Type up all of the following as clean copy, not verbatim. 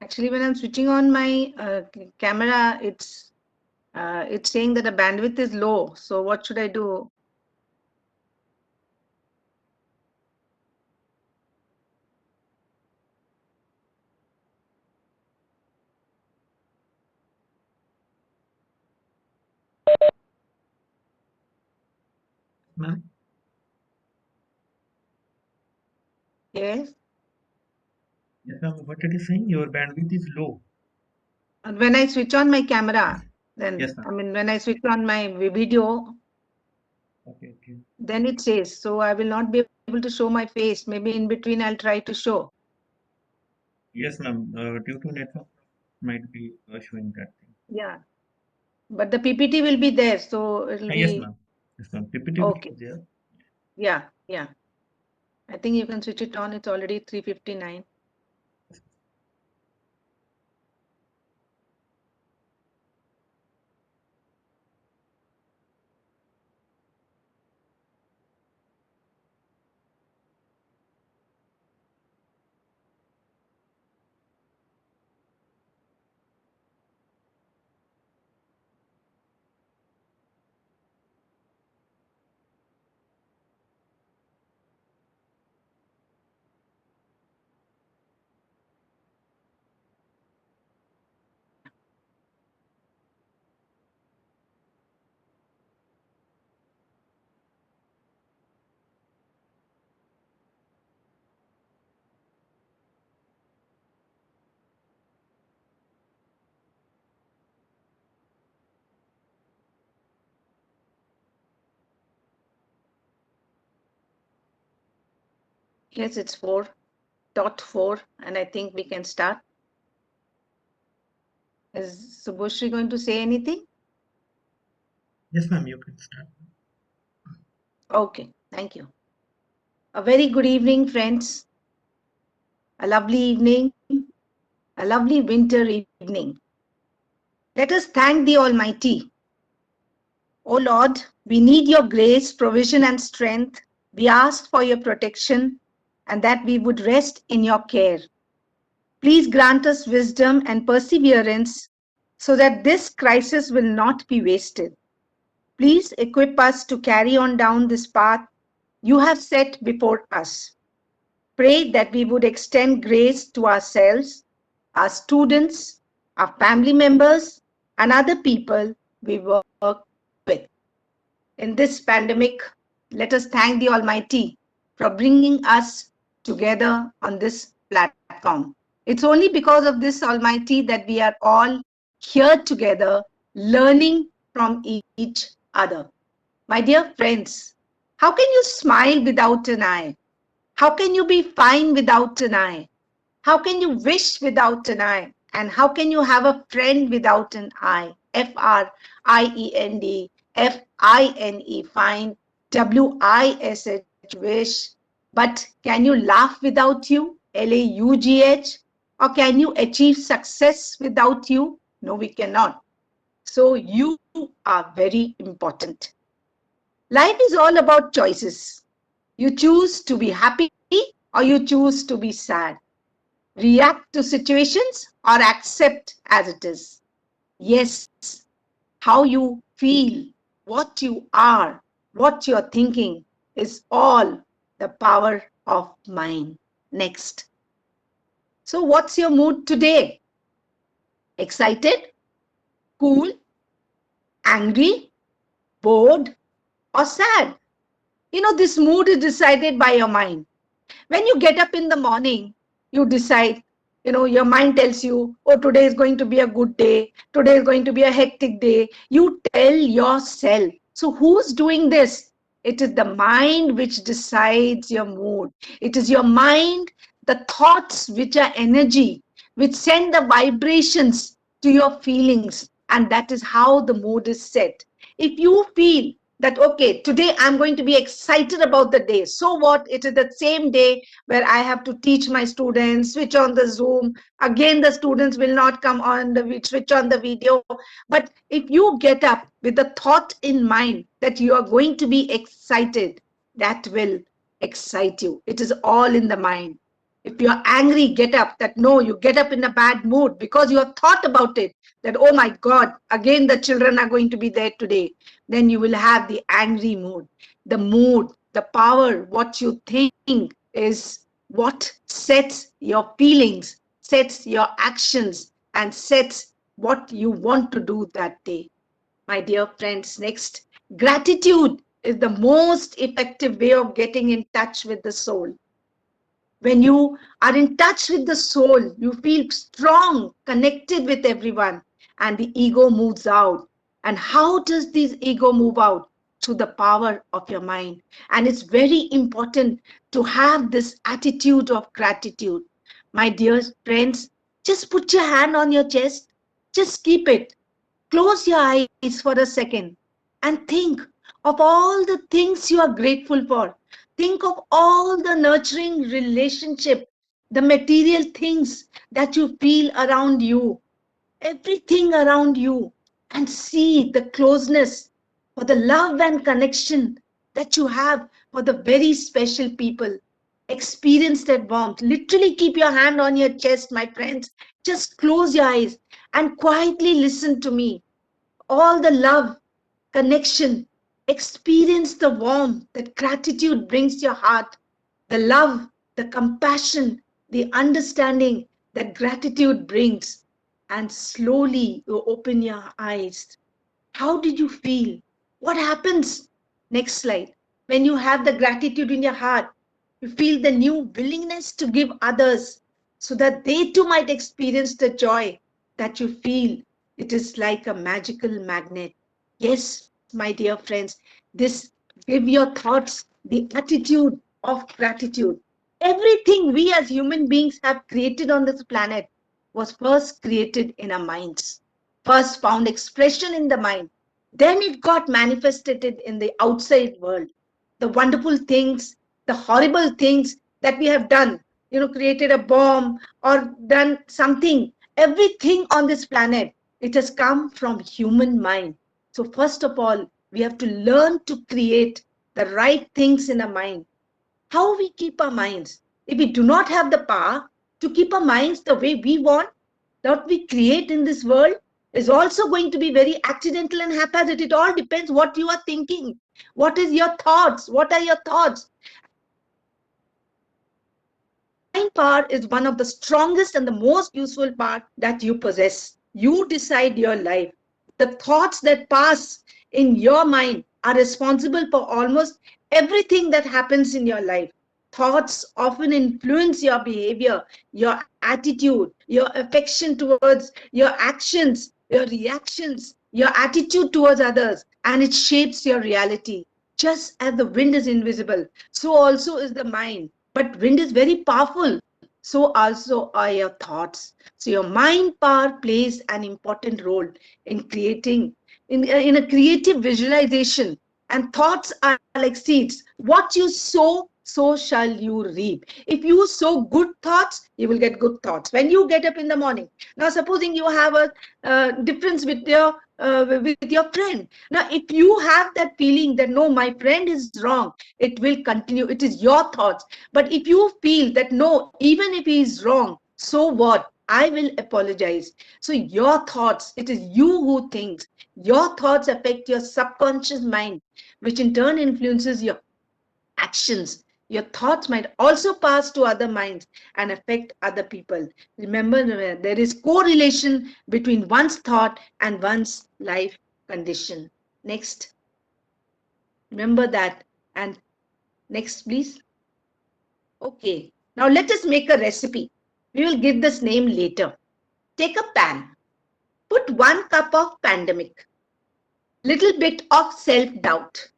Actually, when I'm switching on my camera, it's saying that the bandwidth is low. So what should I do? Ma'am? Yes. Yes, ma'am. What it is saying? Your bandwidth is low. And when I switch on my camera, then Yes, ma'am. I mean when I switch on my video, Okay, okay. then it says. So I will not be able to show my face. Maybe in between I'll try to show. Yes, ma'am. Due to network, might be showing that thing. Yeah. But the PPT will be there. So it'll Yes, be ma'am. Yes, ma'am. PPT will okay. be there. Yeah. Yeah. I think you can switch it on. It's already 3:59. Yes, it's 4:04, and I think we can start. Is Subhoshri going to say anything? Yes, ma'am. You can start. Okay, thank you. A very good evening, friends. A lovely evening, a lovely winter evening. Let us thank the Almighty. O Lord, we need your grace, provision, and strength. We ask for your protection and that we would rest in your care. Please grant us wisdom and perseverance so that this crisis will not be wasted. Please equip us to carry on down this path you have set before us. Pray that we would extend grace to ourselves, our students, our family members, and other people we work with. In this pandemic, let us thank the Almighty for bringing us together on this platform. It's only because of this Almighty that we are all here together, learning from each other. My dear friends, how can you smile without an eye? How can you be fine without an eye? How can you wish without an eye? And how can you have a friend without an eye? FRIEND, FINE, fine, WISH, wish. But can you laugh without you? LAUGH. Or can you achieve success without you? No, we cannot. So you are very important. Life is all about choices. You choose to be happy or you choose to be sad. React to situations or accept as it is. Yes, how you feel, what you are, what you're thinking is all the power of mind. Next. So, what's your mood today? Excited, cool, angry, bored, or sad? You know, this mood is decided by your mind. When you get up in the morning, you decide, your mind tells you, oh, today is going to be a good day. Today is going to be a hectic day. You tell yourself. So who's doing this? It is the mind which decides your mood. It is your mind, the thoughts which are energy, which send the vibrations to your feelings. And that is how the mood is set. If you feel that, okay, today I'm going to be excited about the day. So what? It is the same day where I have to teach my students, switch on the Zoom. Again, the students will not come on the switch on the video. But if you get up with the thought in mind that you are going to be excited, that will excite you. It is all in the mind. If you're angry, get up. That no, you get up in a bad mood because you have thought about it. That, oh my God, again the children are going to be there today. Then you will have the angry mood. The mood, the power, what you think is what sets your feelings, sets your actions, and sets what you want to do that day. My dear friends, next, gratitude is the most effective way of getting in touch with the soul. When you are in touch with the soul, you feel strong, connected with everyone, and the ego moves out. And how does this ego move out? Through the power of your mind. And it's very important to have this attitude of gratitude. My dear friends, just put your hand on your chest, just keep it. Close your eyes for a second and think of all the things you are grateful for. Think of all the nurturing relationship, the material things that you feel around you, everything around you, and see the closeness for the love and connection that you have for the very special people. Experience that warmth. Literally keep your hand on your chest, my friends. Just close your eyes and quietly listen to me. All the love, connection, experience the warmth that gratitude brings your heart, the love, the compassion, the understanding that gratitude brings. And slowly you open your eyes. How did you feel? What happens? Next slide. When you have the gratitude in your heart, you feel the new willingness to give others so that they too might experience the joy that you feel. It is like a magical magnet. Yes, my dear friends, this give your thoughts the attitude of gratitude. Everything we as human beings have created on this planet was first created in our minds, first found expression in the mind. Then it got manifested in the outside world. The wonderful things, the horrible things that we have done, created a bomb or done something, everything on this planet, it has come from human mind. So first of all, we have to learn to create the right things in our mind. How we keep our minds? If we do not have the power to keep our minds the way we want, what we create in this world is also going to be very accidental and haphazard. It all depends what you are thinking. What is your thoughts? What are your thoughts? Mind power is one of the strongest and the most useful part that you possess. You decide your life. The thoughts that pass in your mind are responsible for almost everything that happens in your life. Thoughts often influence your behavior, your attitude, your affection towards your actions, your reactions, your attitude towards others, and it shapes your reality. Just as the wind is invisible, so also is the mind. But wind is very powerful, so also are your thoughts. So your mind power plays an important role in creating, in a creative visualization. And thoughts are like seeds. What you sow, so shall you reap. If you sow good thoughts, you will get good thoughts. When you get up in the morning, now supposing you have a difference with your friend. Now, if you have that feeling that no, my friend is wrong, it will continue. It is your thoughts. But if you feel that no, even if he is wrong, so what? I will apologize. So your thoughts, it is you who thinks. Your thoughts affect your subconscious mind, which in turn influences your actions. Your thoughts might also pass to other minds and affect other people. Remember, there is correlation between one's thought and one's life condition. Next, remember that. And next, please. Okay, now let us make a recipe. We will give this name later. Take a pan. Put 1 cup of pandemic, little bit of self-doubt,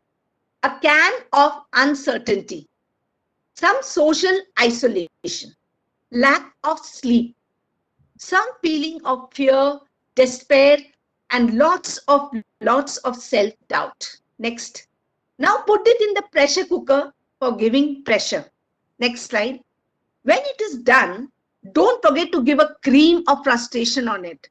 a can of uncertainty, some social isolation, lack of sleep, some feeling of fear, despair, and lots of self-doubt. Next. Now put it in the pressure cooker for giving pressure. Next slide. When it is done, don't forget to give a cream of frustration on it.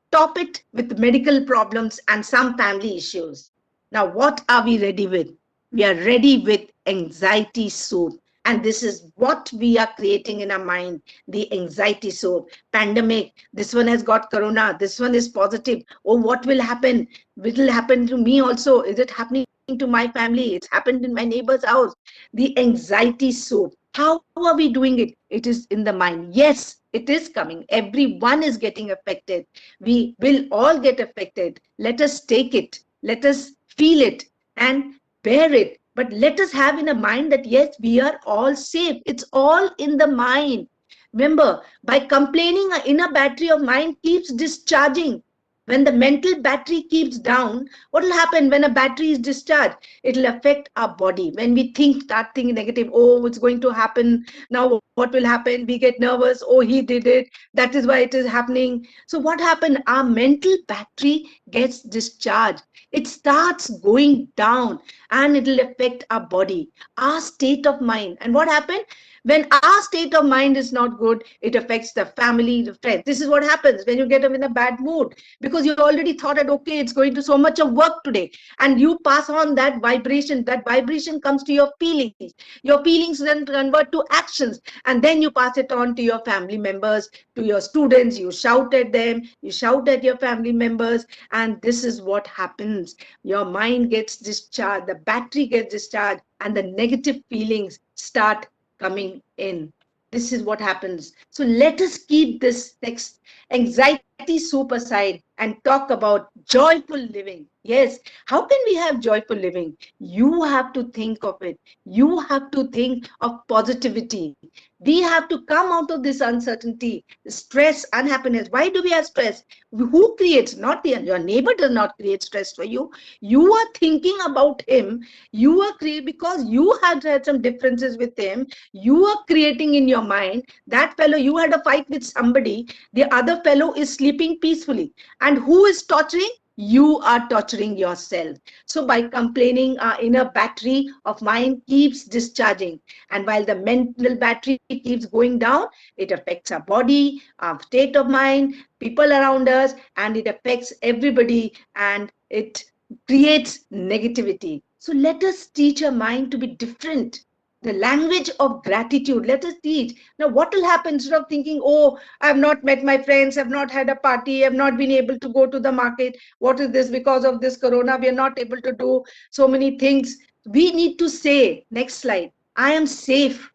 Top it with medical problems and some family issues. Now, what are we ready with? We are ready with anxiety soup. And this is what we are creating in our mind, the anxiety soap. Pandemic, this one has got corona, this one is positive. Oh, what will happen? It will happen to me also. Is it happening to my family? It's happened in my neighbor's house. The anxiety soap. How are we doing it? It is in the mind. Yes, it is coming. Everyone is getting affected. We will all get affected. Let us take it. Let us feel it and bear it. But let us have in a mind that yes, we are all safe. It's all in the mind. Remember, by complaining, our inner battery of mind keeps discharging. When the mental battery keeps down, what will happen when a battery is discharged? It will affect our body. When we think, start thinking negative, oh, it's going to happen. Now, what will happen? We get nervous. Oh, he did it. That is why it is happening. So, what happened? Our mental battery gets discharged. It starts going down and it will affect our body, our state of mind. And what happened? When our state of mind is not good, it affects the family, the friends. This is what happens when you get in a bad mood, because you already thought that, okay, it's going to so much of work today. And you pass on that vibration. That vibration comes to your feelings. Your feelings then convert to actions. And then you pass it on to your family members, to your students. You shout at them, you shout at your family members. And this is what happens. Your mind gets discharged, the battery gets discharged, and the negative feelings start coming in. This is what happens. So let us keep this next anxiety soup aside and talk about joyful living. Yes, how can we have joyful living? You have to think of it. You have to think of positivity. We have to come out of this uncertainty, stress, unhappiness. Why do we have stress? Who creates? Not your neighbor does not create stress for you. You are thinking about him. You are creating because you had some differences with him. You are creating in your mind that fellow, you had a fight with somebody, the other fellow is sleeping peacefully. And who is torturing? You are torturing yourself. So by complaining, our inner battery of mind keeps discharging. And while the mental battery keeps going down, it affects our body, our state of mind, people around us, and it affects everybody, and it creates negativity. So let us teach our mind to be different. The language of gratitude, let us teach. Now, what will happen instead of thinking, oh, I have not met my friends, I've not had a party, I've not been able to go to the market. What is this? Because of this corona, we are not able to do so many things. We need to say, next slide, I am safe.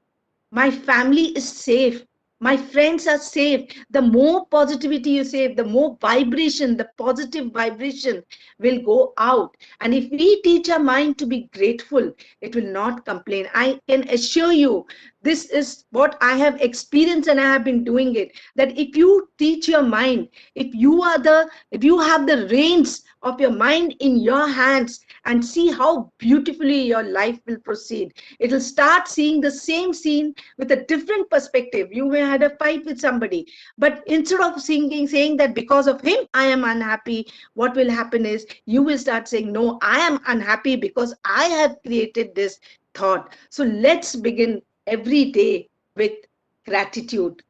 My family is safe. My friends are safe. The more positivity you say, the more vibration, the positive vibration will go out. And if we teach our mind to be grateful, it will not complain. I can assure you, this is what I have experienced and I have been doing it. That if you teach your mind, if you have the reins of your mind in your hands and see how beautifully your life will proceed, it will start seeing the same scene with a different perspective. You may have had a fight with somebody, but instead of saying that because of him I am unhappy, what will happen is you will start saying, no, I am unhappy because I have created this thought. So let's begin every day with gratitude.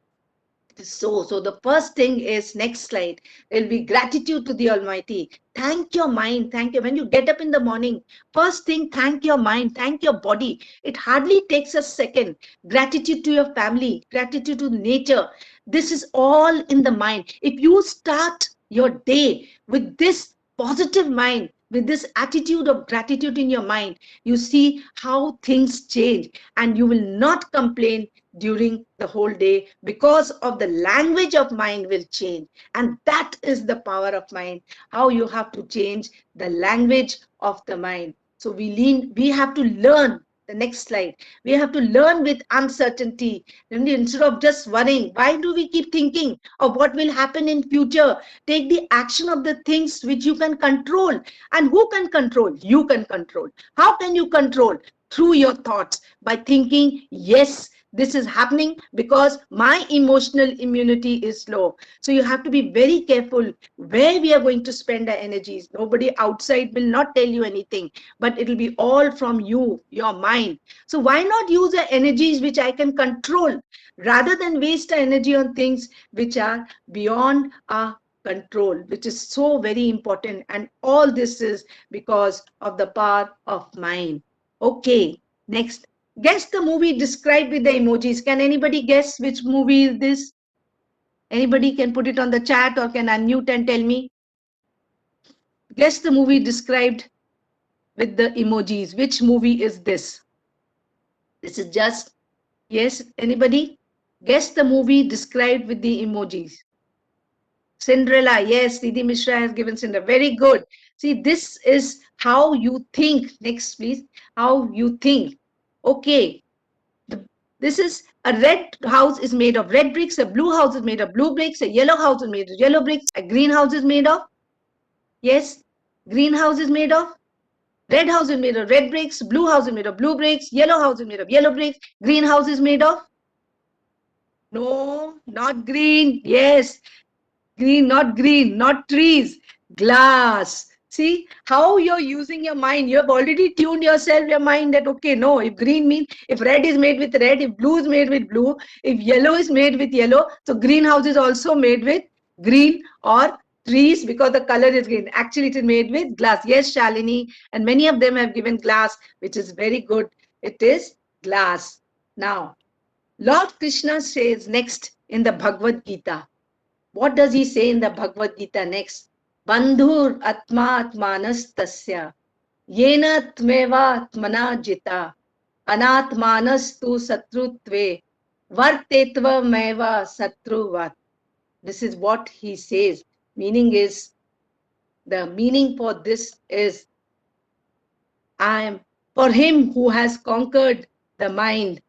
So the first thing is, next slide, will be gratitude to the Almighty. Thank your mind. Thank you. When you get up in the morning, first thing, thank your mind, thank your body. It hardly takes a second. Gratitude to your family, gratitude to nature. This is all in the mind. If you start your day with this positive mind, with this attitude of gratitude in your mind, you see how things change and you will not complain during the whole day, because of the language of mind will change. And that is the power of mind, how you have to change the language of the mind. So we have to learn. The next slide, we have to learn with uncertainty. And instead of just worrying, why do we keep thinking of what will happen in future? Take the action of the things which you can control. And who can control? You can control. How can you control? Through your thoughts, by thinking, yes, this is happening because my emotional immunity is low. So you have to be very careful where we are going to spend our energies. Nobody outside will not tell you anything, but it will be all from you, your mind. So why not use the energies which I can control rather than waste our energy on things which are beyond our control, which is so very important. And all this is because of the power of mind. Okay, next. Guess the movie described with the emojis. Can anybody guess which movie is this? Anybody can put it on the chat or can unmute and tell me. Guess the movie described with the emojis. Which movie is this? This is just, yes, anybody? Guess the movie described with the emojis. Cinderella, yes, Didi Mishra has given Cinderella. Very good. See, this is how you think. Next, please. How you think. Okay. This is a red house is made of red bricks, a blue house is made of blue bricks, a yellow house is made of yellow bricks, a green house is made of, yes, green house is made of, red house is made of red bricks, blue house is made of blue bricks, yellow house is made of yellow bricks, green house is made of, no, not green, yes, green, not trees, glass. See how you're using your mind. You have already tuned yourself, your mind that, okay, no, if green means, if red is made with red, if blue is made with blue, if yellow is made with yellow, so greenhouse is also made with green or trees because the color is green. Actually, it is made with glass. Yes, Shalini, and many of them have given glass, which is very good. It is glass. Now, Lord Krishna says next in the Bhagavad Gita, what does he say in the Bhagavad Gita next? Bandhur atma atmanas tasya yena tmeva atmana jita anatmanas tu satrutve vartetva meva satruvat. This is what he says. Meaning is, the meaning for this is, I am for him who has conquered the mind.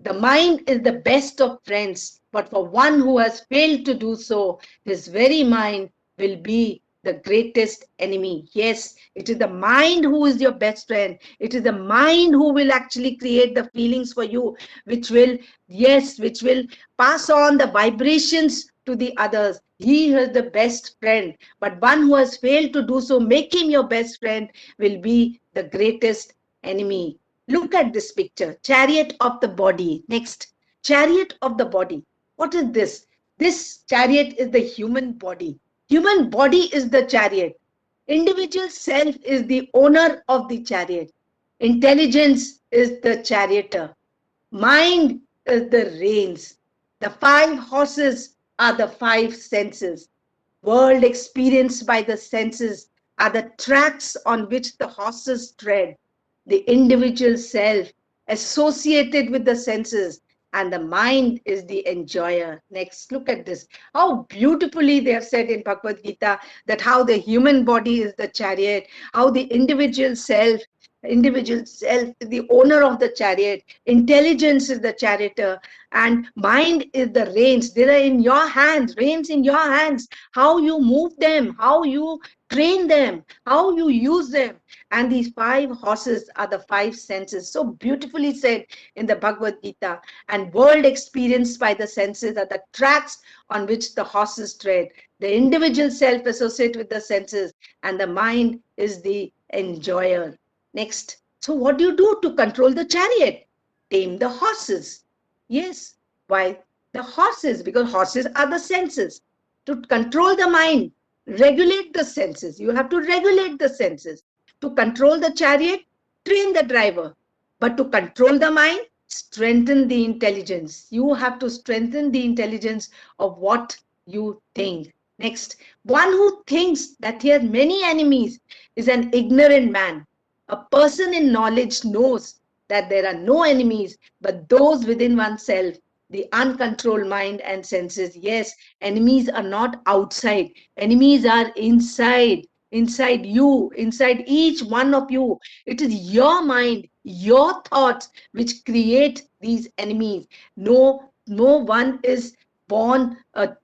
The mind is the best of friends, but for one who has failed to do so, his very mind will be the greatest enemy. Yes, it is the mind who is your best friend. It is the mind who will actually create the feelings for you, which will, yes, which will pass on the vibrations to the others. He is the best friend, but one who has failed to do so, make him your best friend, will be the greatest enemy. Look at this picture, chariot of the body. Next, chariot of the body. What is this? This chariot is the human body. Human body is the chariot. Individual self is the owner of the chariot. Intelligence is the charioteer. Mind is the reins. The five horses are the five senses. World experienced by the senses are the tracks on which the horses tread. The individual self associated with the senses, and the mind is the enjoyer. Next, look at this. How beautifully they have said in Bhagavad Gita that how the human body is the chariot, how the individual self is the owner of the chariot, intelligence is the charioteer, and mind is the reins. They are in your hands, reins in your hands. How you move them, how you train them, how you use them. And these five horses are the five senses. So beautifully said in the Bhagavad Gita. And world experienced by the senses are the tracks on which the horses tread. The individual self associated with the senses, and the mind is the enjoyer. Next. So what do you do to control the chariot? Tame the horses. Yes. Why? The horses, because horses are the senses. To control the mind, regulate the senses. You have to regulate the senses. To control the chariot, train the driver. But to control the mind, strengthen the intelligence. You have to strengthen the intelligence of what you think. Next, one who thinks that he has many enemies is an ignorant man. A person in knowledge knows that there are no enemies but those within oneself, the uncontrolled mind and senses. Yes, enemies are not outside, enemies are inside. Inside you, inside each one of you. It is your mind, your thoughts which create these enemies. No one is born a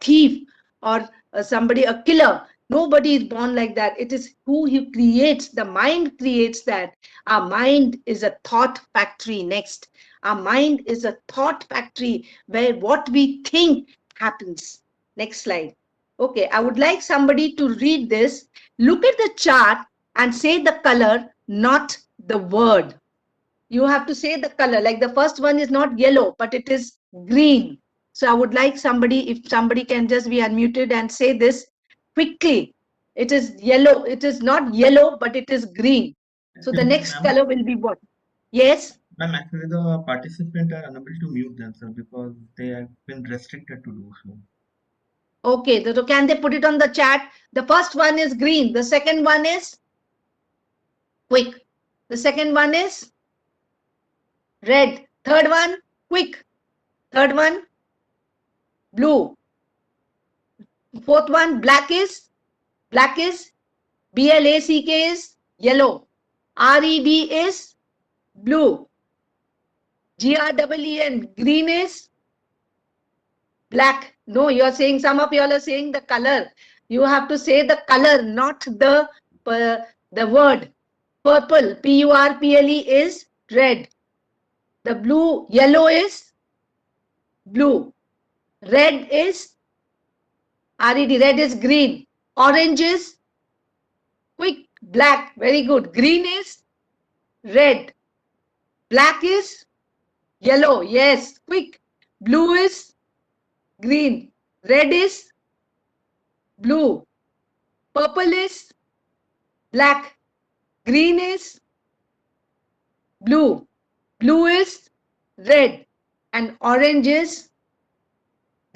thief or somebody, a killer. Nobody is born like that. It is who he creates. The mind creates that. Our mind is a thought factory. Next, our mind is a thought factory where what we think happens. Next slide. Okay, I would like somebody to read this. Look at the chart and say the color, not the word. You have to say the color. Like the first one is not yellow, but it is green. So I would like somebody, if somebody can just be unmuted and say this quickly. It is yellow. It is not yellow, but it is green. So the Excuse me, next ma'am. color will be what? Yes. Ma'am, actually the participants are unable to mute themselves because they have been restricted to do so. Okay, so can they put it on the chat? The first one is green. The second one is quick. The second one is red. Third one, quick. Third one, blue. Fourth one, black is black is BLACK is yellow. RED is blue. GREEN green is black. No, you are saying, some of you all are saying the color. You have to say the color, not the word. Purple, PURPLE is red. The yellow is blue. Red is RED, red is green. Orange is quick, black, very good. Green is red. Black is yellow, yes, quick. Blue is green. Red is blue. Purple is black. Green is blue. Blue is red. And orange is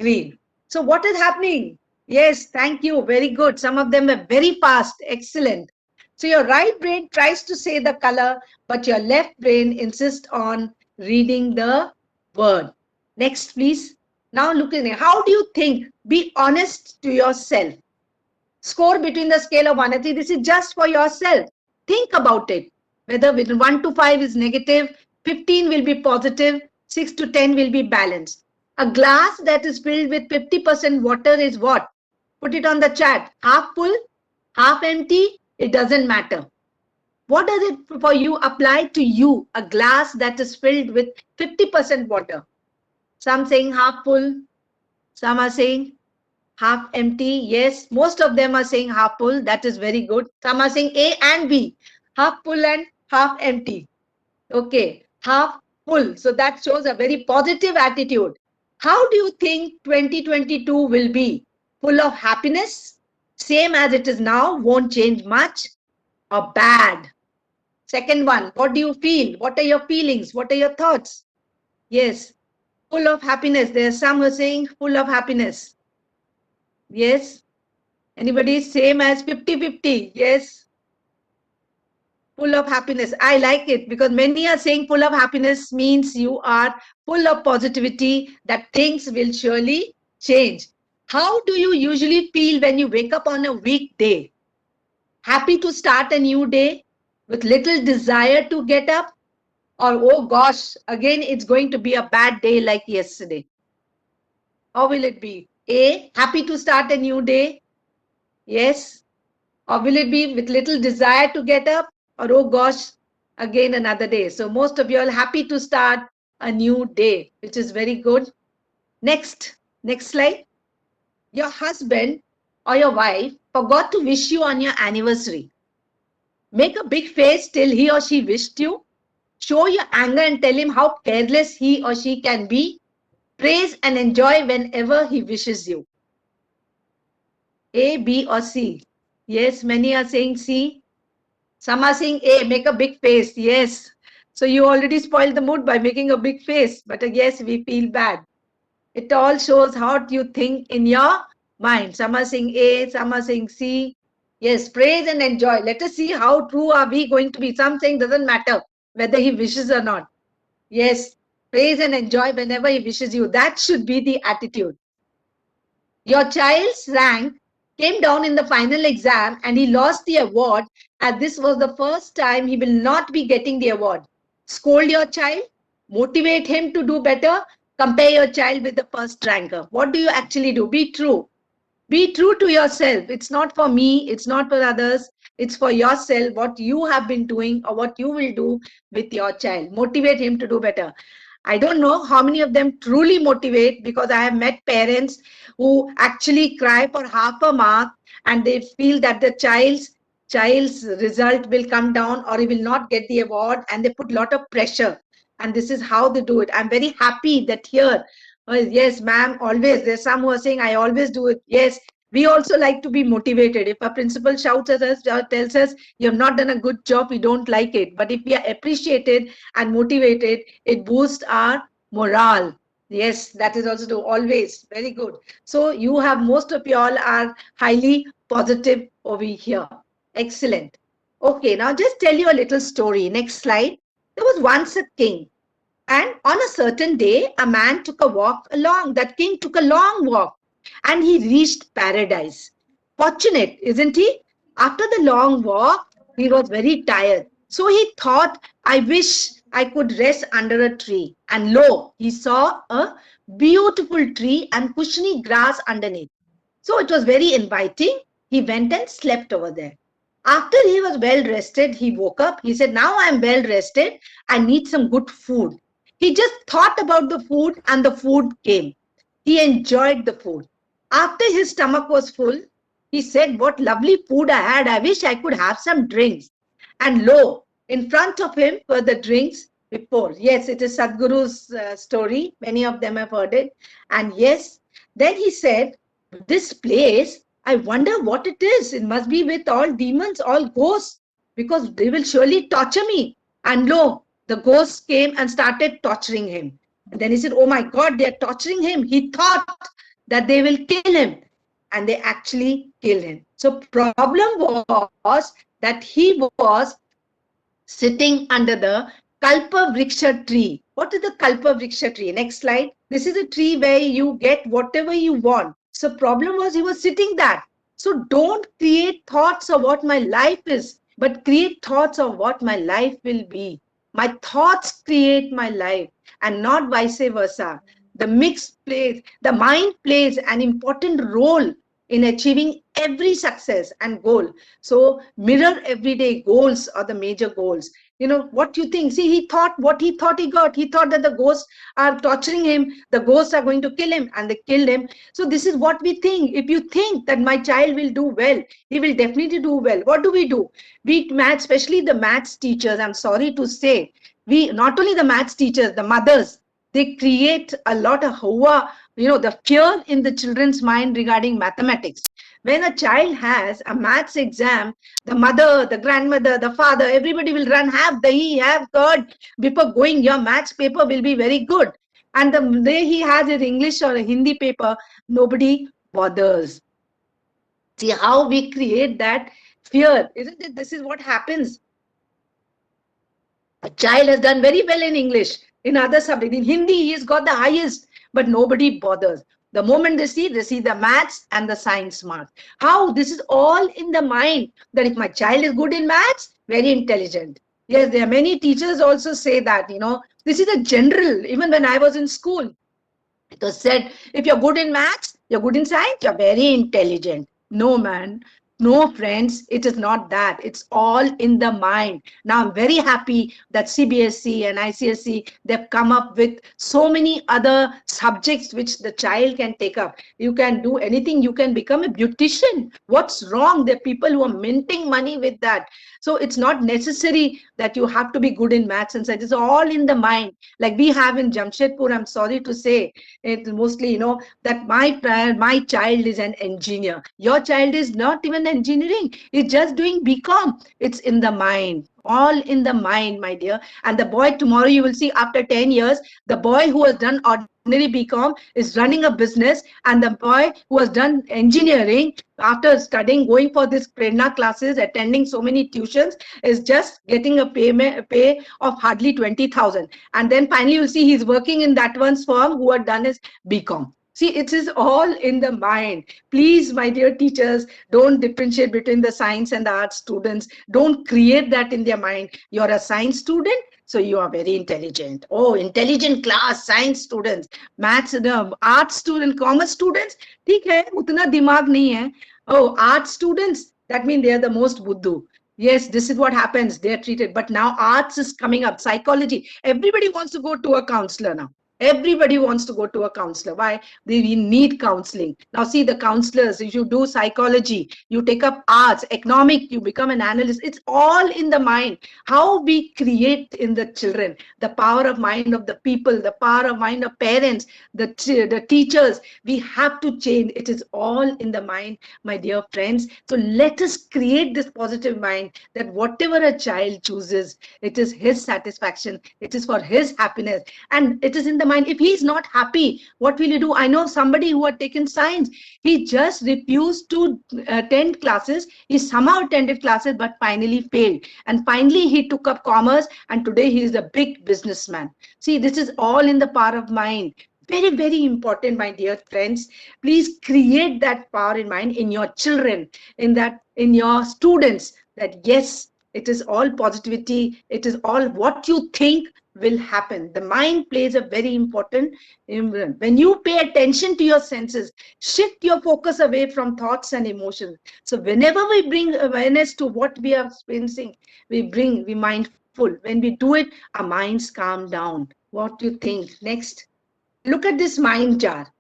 green. So what is happening? Yes, thank you. Very good. Some of them are very fast. Excellent. So your right brain tries to say the color, but your left brain insists on reading the word. Next, please. Now look at it. How do you think? Be honest to yourself. Score between the scale of 1 and 3. This is just for yourself. Think about it. Whether with 1 to 5 is negative, 15 will be positive, 6 to 10 will be balanced. A glass that is filled with 50% water is what? Put it on the chat. Half full, half empty, it doesn't matter. What does it for you apply to you? A glass that is filled with 50% water. Some saying half full, some are saying half empty. Yes, most of them are saying half full. That is very good. Some are saying A and B, half full and half empty. Okay, half full. So that shows a very positive attitude. How do you think 2022 will be? Full of happiness, same as it is now, won't change much, or bad? Second one, what do you feel? What are your feelings? What are your thoughts? Yes, full of happiness. There are some who are saying full of happiness. Yes. Anybody same as 50-50? Yes. Full of happiness. I like it because many are saying full of happiness means you are full of positivity that things will surely change. How do you usually feel when you wake up on a weekday? Happy to start a new day with little desire to get up? Or, oh gosh, again, it's going to be a bad day like yesterday? How will it be? A, happy to start a new day? Yes. Or will it be with little desire to get up? Or, oh gosh, again another day. So most of you are happy to start a new day, which is very good. Next slide. Your husband or your wife forgot to wish you on your anniversary. Make a big face till he or she wished you. Show your anger and tell him how careless he or she can be. Praise and enjoy whenever he wishes you. A, B, or C? Yes, many are saying C. Some are saying A, make a big face. Yes. So you already spoiled the mood by making a big face. But yes, we feel bad. It all shows how you think in your mind. Some are saying A, some are saying C. Yes, praise and enjoy. Let us see how true are we going to be. Some saying doesn't matter whether he wishes or not. Yes, praise and enjoy whenever he wishes you. That should be the attitude. Your child's rank came down in the final exam and he lost the award, as this was the first time he will not be getting the award. Scold your child, motivate him to do better, compare your child with the first ranker. What do you actually do? Be true. Be true to yourself. It's not for me, it's not for others, it's for yourself, what you have been doing or what you will do with your child. Motivate him to do better. I don't know how many of them truly motivate, because I have met parents who actually cry for half a mark and they feel that the child's result will come down or he will not get the award, and they put a lot of pressure, and this is how they do it. I'm very happy that here, yes ma'am, always there's some who are saying I always do it. Yes, We also like to be motivated. If a principal shouts at us or tells us you have not done a good job, we don't like it. But if we are appreciated and motivated, it boosts our morale. Yes, that is also true. Always very good. So you have, most of you all are highly positive over here. Excellent. Okay, now just tell you a little story. Next slide. There was once a king, and on a certain day, a man took a walk along. That king took a long walk and he reached paradise. Fortunate, isn't he? After the long walk, he was very tired. So he thought, I wish I could rest under a tree. And lo, he saw a beautiful tree and cushiony grass underneath. So it was very inviting. He went and slept over there. After he was well rested, he woke up. He said, now I'm well rested. I need some good food. He just thought about the food and the food came. He enjoyed the food. After his stomach was full, he said, what lovely food I had. I wish I could have some drinks. And lo, in front of him were the drinks before. Yes, it is Sadhguru's story. Many of them have heard it. And yes, then he said, this place, I wonder what it is. It must be with all demons, all ghosts, because they will surely torture me. And lo, the ghosts came and started torturing him. And then he said, oh my God, they're torturing him. He thought that they will kill him. And they actually killed him. So problem was that he was sitting under the Kalpa Vriksha tree. What is the Kalpa Vriksha tree? Next slide. This is a tree where you get whatever you want. So problem was he was sitting that. So don't create thoughts of what my life is, but create thoughts of what my life will be. My thoughts create my life and not vice versa. The the mind plays an important role in achieving every success and goal. So mirror everyday goals or the major goals. You know what you think. See, he thought what he thought he got. He thought that the ghosts are torturing him, the ghosts are going to kill him, and they killed him. So this is what we think. If you think that my child will do well, he will definitely do well. What do? We maths, especially the maths teachers, I'm sorry to say, we not only the maths teachers, the mothers, they create a lot of the fear in the children's mind regarding mathematics. When a child has a maths exam, the mother, the grandmother, the father, everybody will run, have dahi, have curd, before going, your maths paper will be very good. And the day he has his English or a Hindi paper, nobody bothers. See how we create that fear, isn't it? This is what happens. A child has done very well in English, in other subjects. In Hindi, he has got the highest, but nobody bothers. The moment they see the maths and the science marks. How? This is all in the mind, that if my child is good in maths, very intelligent. Yes, there are many teachers also say that, this is a general, even when I was in school. It was said, if you're good in maths, you're good in science, you're very intelligent. No, man. No, friends, it is not that. It's all in the mind. Now, I'm very happy that CBSE and ICSE, they've come up with so many other subjects which the child can take up. You can do anything. You can become a beautician. What's wrong? There are people who are minting money with that. So it's not necessary that you have to be good in maths and science. It's all in the mind. Like we have in Jamshedpur, I'm sorry to say, it's mostly, that my child is an engineer. Your child is not even engineering. It's just doing BCom. It's in the mind. All in the mind, my dear. And the boy, tomorrow you will see, after 10 years, the boy who has done ordinary BCom is running a business, and the boy who has done engineering, after studying, going for this Prerna classes, attending so many tuitions, is just getting a pay of hardly 20,000. And then finally you'll see he's working in that one's firm who had done his BCom. See, it is all in the mind. Please, my dear teachers, don't differentiate between the science and the art students. Don't create that in their mind. You're a science student, so you are very intelligent. Oh, intelligent class, science students, maths, art student, commerce students, ठीक है, उतना दिमाग नहीं है. Oh, art students, that means they are the most buddhu. Yes, this is what happens. They are treated. But now arts is coming up, psychology. Everybody wants to go to a counselor now. Everybody wants to go to a counselor. Why? We need counseling. Now, see, the counselors, if you do psychology, you take up arts, economic, you become an analyst. It's all in the mind. How we create in the children, the power of mind of the people, the power of mind of parents, the teachers. We have to change. It is all in the mind, my dear friends. So let us create this positive mind that whatever a child chooses, it is his satisfaction, it is for his happiness, and it is in the mind. If he's not happy, what will you do? I know somebody who had taken science. He just refused to attend classes. He somehow attended classes but finally failed, and finally he took up commerce, and today he is a big businessman. See, this is all in the power of mind. Very, very important, my dear friends. Please create that power in mind in your children, in your students, that yes, it is all positivity, it is all what you think will happen. The mind plays a very important role. When you pay attention to your senses, shift your focus away from thoughts and emotions. So whenever we bring awareness to what we are experiencing, we mindful. When we do it, our minds calm down. What do you think? Next, look at this mind jar.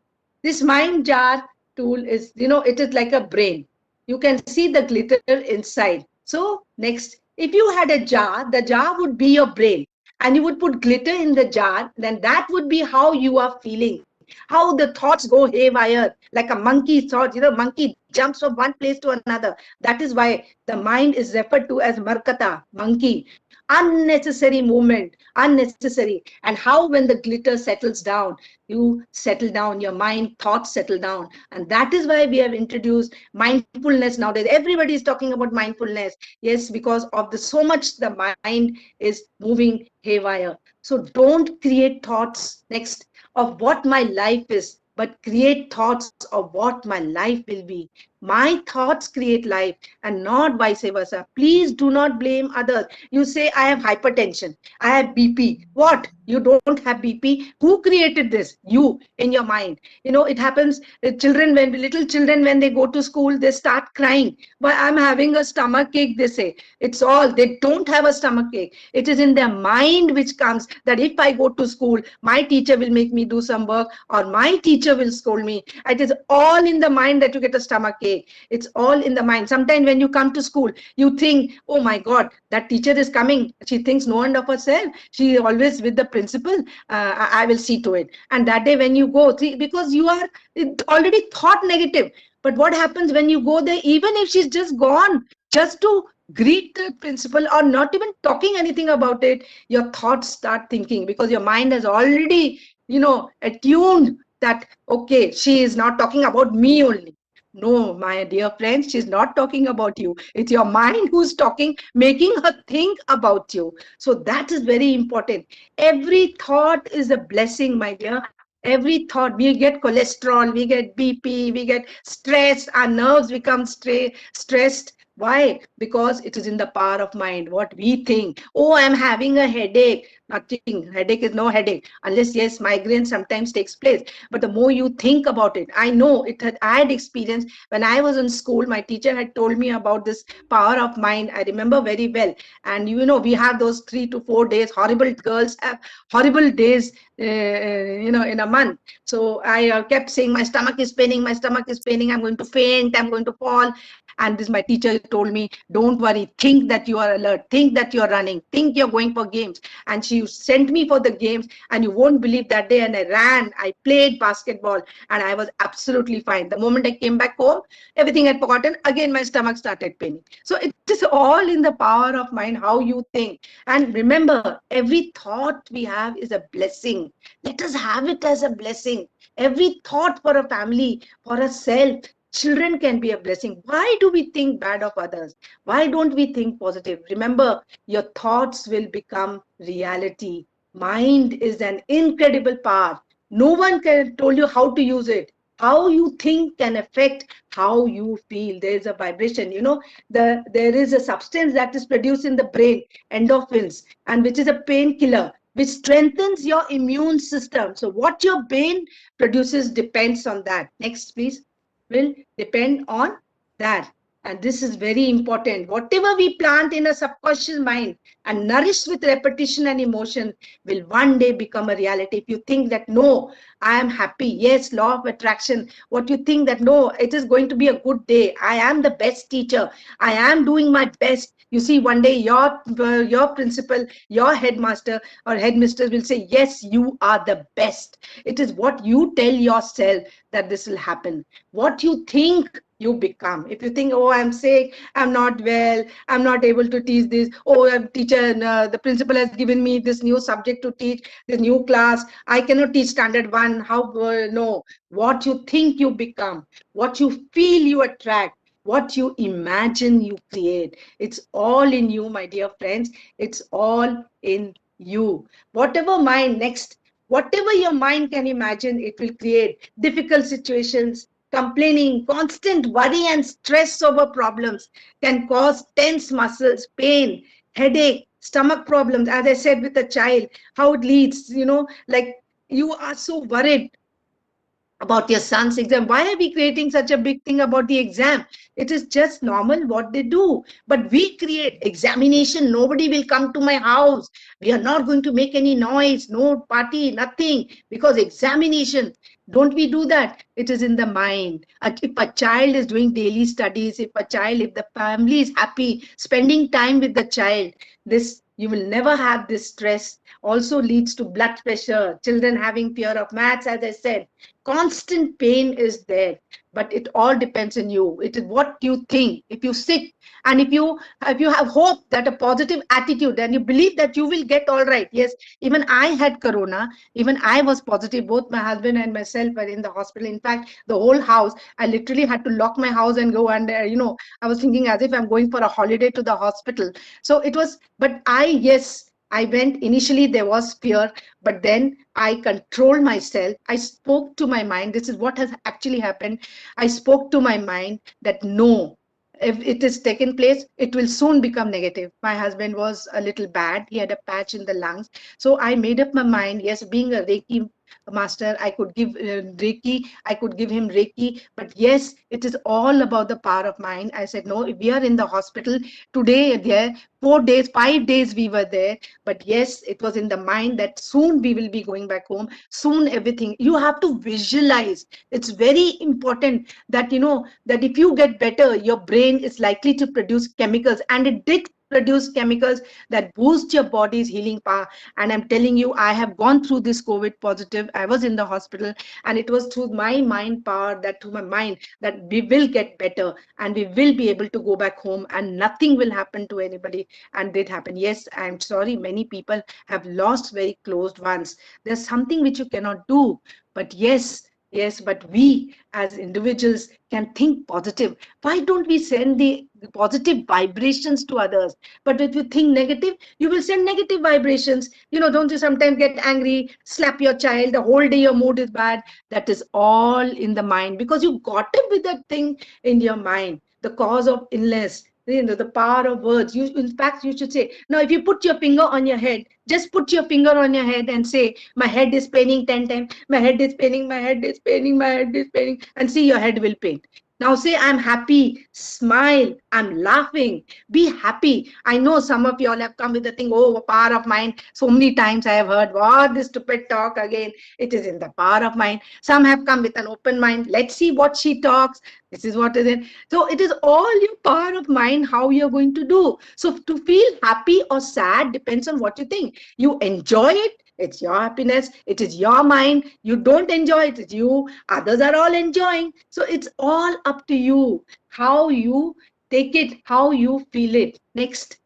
This mind jar tool is, it is like a brain. You can see the glitter inside. So next, if you had a jar, the jar would be your brain, and you would put glitter in the jar, then that would be how you are feeling, how the thoughts go haywire, like a monkey thought, monkey jumps from one place to another. That is why the mind is referred to as markata, monkey. Unnecessary movement, unnecessary. And how when the glitter settles down, you settle down, your mind thoughts settle down. And that is why we have introduced mindfulness nowadays. Everybody is talking about mindfulness. Yes, because of the so much the mind is moving haywire. So don't create thoughts next of what my life is, but create thoughts of what my life will be. My thoughts create life, and not vice versa. Please do not blame others. You say, I have hypertension, I have BP. What? You don't have BP? Who created this? You, in your mind. It happens. Little children, when they go to school, they start crying. But I'm having a stomach ache, they say. It's all, they don't have a stomach ache. It is in their mind which comes that if I go to school, my teacher will make me do some work, or my teacher will scold me. It is all in the mind that you get a stomach ache. It's all in the mind. Sometimes when you come to school, you think, oh my God, that teacher is coming. She thinks no one of herself. She is always with the principal. I will see to it. And that day when you go, see, because you are already thought negative. But what happens when you go there, even if she's just gone, just to greet the principal or not even talking anything about it, your thoughts start thinking, because your mind has already, attuned that, okay, she is not talking about me only. No, my dear friends, she's not talking about you. It's your mind who's talking, making her think about you. So that is very important. Every thought is a blessing, my dear. Every thought, we get cholesterol, we get BP, we get stressed, our nerves become stressed. Why? Because it is in the power of mind. What we think. Oh, I'm having a headache. Nothing. Headache is no headache. Unless, yes, migraine sometimes takes place. But the more you think about it, I know I had experience when I was in school. My teacher had told me about this power of mind. I remember very well. And we have those 3 to 4 days. Horrible girls have horrible days, in a month. So I kept saying, my stomach is paining, my stomach is paining. I'm going to faint. I'm going to fall. And this, my teacher told me, don't worry, think that you are alert, think that you're running, think you're going for games. And she sent me for the games, and you won't believe that day. And I ran, I played basketball, and I was absolutely fine. The moment I came back home, everything had forgotten. Again, my stomach started paining. So it is all in the power of mind, how you think. And remember, every thought we have is a blessing. Let us have it as a blessing. Every thought for a family, for a self, children can be a blessing. Why do we think bad of others? Why don't we think positive? Remember, your thoughts will become reality. Mind is an incredible power. No one can tell you how to use it. How you think can affect how you feel. There is a vibration. There is a substance that is produced in the brain, endorphins, and which is a painkiller, which strengthens your immune system. So what your brain produces depends on that. Next, please. Will depend on that. And this is very important. Whatever we plant in a subconscious mind and nourished with repetition and emotion will one day become a reality. If you think that, no, I am happy, yes, law of attraction. What you think that, no, it is going to be a good day. I am the best teacher. I am doing my best. You see, one day your principal, your headmaster or headmistress will say, yes, you are the best. It is what you tell yourself that this will happen. What you think, you become. If you think, oh, I'm sick, I'm not well, I'm not able to teach this, oh, teacher, the principal has given me this new subject to teach, this new class, I cannot teach standard one. How? No. What you think, you become. What you feel, you attract. What you imagine, you create. It's all in you, my dear friends. It's all in you. Whatever mind next, whatever your mind can imagine, it will create difficult situations. Complaining, constant worry and stress over problems can cause tense muscles, pain, headache, stomach problems. As I said with a child, how it leads, like you are so worried about your son's exam. Why are we creating such a big thing about the exam? It is just normal what they do. But we create examination. Nobody will come to my house. We are not going to make any noise, no party, nothing, because examination. Don't we do that? It is in the mind. If a child is doing daily studies, if the family is happy, spending time with the child, this you will never have this stress. Also leads to blood pressure, children having fear of maths, as I said. Constant pain is there, but it all depends on you. It is what you think. If you sick, and if you have hope, that a positive attitude, and you believe that you will get all right. Yes, even I had corona, even I was positive. Both my husband and myself were in the hospital. In fact, the whole house, I literally had to lock my house and go, and I was thinking as if I'm going for a holiday to the hospital. So it was, but yes, I went. Initially there was fear, but then I controlled myself. I spoke to my mind. This is what has actually happened. I spoke to my mind that, no, if it is taken place, it will soon become negative. My husband was a little bad. He had a patch in the lungs. So I made up my mind, yes, being a Reiki master, I could give Reiki, I could give him Reiki. But yes, it is all about the power of mind. I said, no, if we are in the hospital today, there, 4 days, 5 days we were there. But yes, it was in the mind that soon we will be going back home. Soon everything. You have to visualize. It's very important that that if you get better, your brain is likely to produce chemicals, and it did produce chemicals that boost your body's healing power. And I'm telling you, I have gone through this COVID positive. I was in the hospital, and it was through my mind power, that to my mind, that we will get better and we will be able to go back home and nothing will happen to anybody. And did happen. Yes, I'm sorry, many people have lost very close ones. There's something which you cannot do. But yes, but we as individuals can think positive. Why don't we send the positive vibrations to others? But if you think negative, you will send negative vibrations. Don't you sometimes get angry, slap your child, the whole day your mood is bad? That is all in the mind, because you got it with that thing in your mind, the cause of illness. The power of words. In fact, you should say, now if you put your finger on your head, just put your finger on your head and say, my head is paining 10 times, my head is paining, my head is paining, my head is paining, and see, your head will pain. Now say, I'm happy, smile, I'm laughing, be happy. I know some of you all have come with the thing, oh, power of mind. So many times I have heard, what this stupid talk again. It is in the power of mind. Some have come with an open mind. Let's see what she talks. This is what is it. So it is all your power of mind, how you're going to do. So to feel happy or sad depends on what you think. You enjoy it, it's your happiness, it is your mind. You don't enjoy it, it's you. Others are all enjoying. So it's all up to you, how you take it, how you feel it. Next.